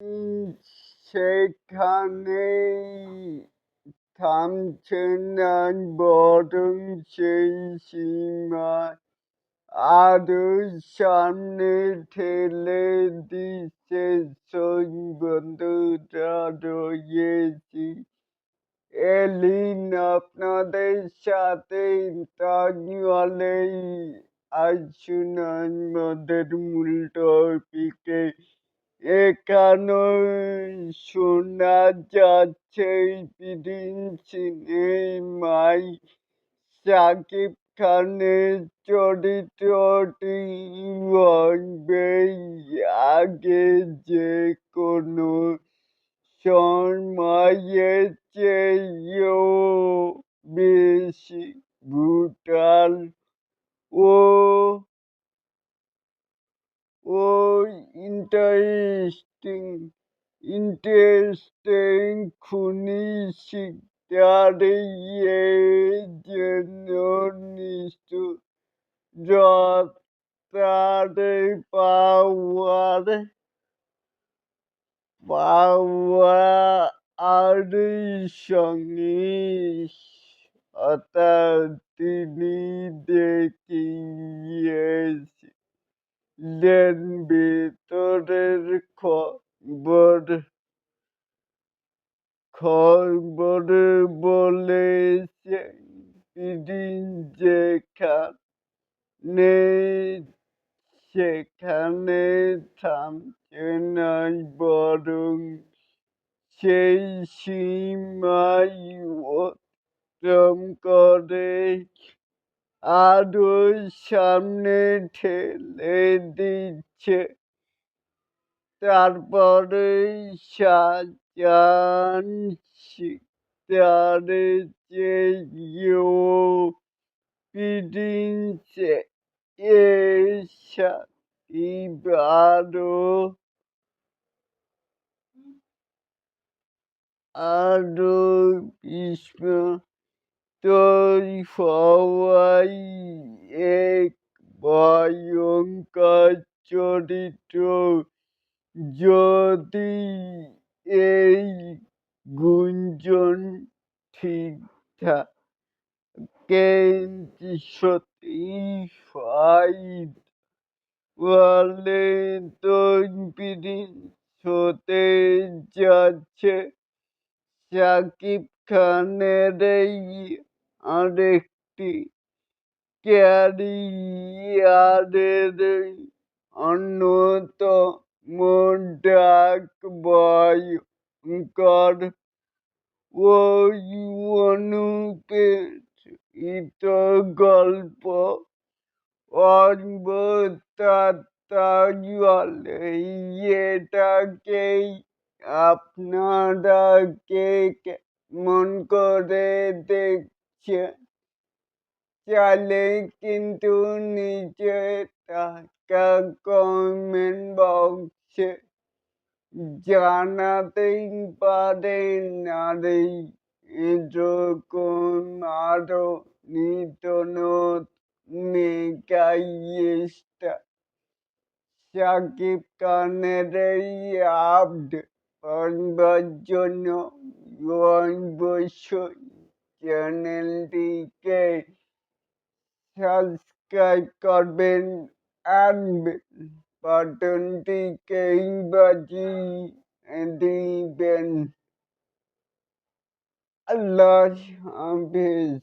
উম সেখানেই থামছেন না, বরং সেই সীমায় আরো সামনে ঠেলে দিচ্ছে। বন্ধুরা রয়েছি এলিন আপনাদের সাথে, তাহলে আসুন আমাদের মূল টপিকে। এখানে শোনা যাচ্ছে প্রিন্স সিনেমায় শাকিব খানের চরিত্রটি হবে আগে যে কোনো সময়ের চেয়েও বেশি ব্রুটাল ও ও ইন্টারেস্টিং ইন্টারেস্টিং খুনি শিকারে যেন নিষ্ঠুর রত্নারে পাওয়া আর সঙ্গে তিনি দেখিয়েছিলেন ভেতরের খবর বলেছেন প্রিন্স যেখানে সেখানে থামছে না, বরং সেই সীমাই অতিক্রম করে আরো সামনে ঠেলে দিচ্ছে। তারপরেই শাহজাহান শিকদারে চেয়েও প্রিন্স সাকিব আরো বিস্ময় হওয়াই এক ভয়ঙ্কর চরিত্র। যদি এই গুঞ্জন ঠিক থাকে, সত্যি হয়, বলে তো প্রিন্স হতে যাচ্ছে শাকিব খানের আরেকটি ক্যারিয়ারের অন্যতম ডাক ভয়ঙ্কর ও অনুপ্রেরিত গল্প। তাহলে এটাকেই আপনারা কেমন করে দেখছেন? চাইলে কিন্তু নিচে থাকা কমেন্ট বক্সে জানাতেই পারেন। আর এরকম আরো নিত্য নতুন মেগা স্টার শাকিব খানের আপডেট পাওয়ার জন্য অবশ্যই চ্যানেলটিকে সাবস্ক্রাইব করবেন আর বাটনটিকে বাজিয়ে দিবেন। আল্লাহ হাফেজ।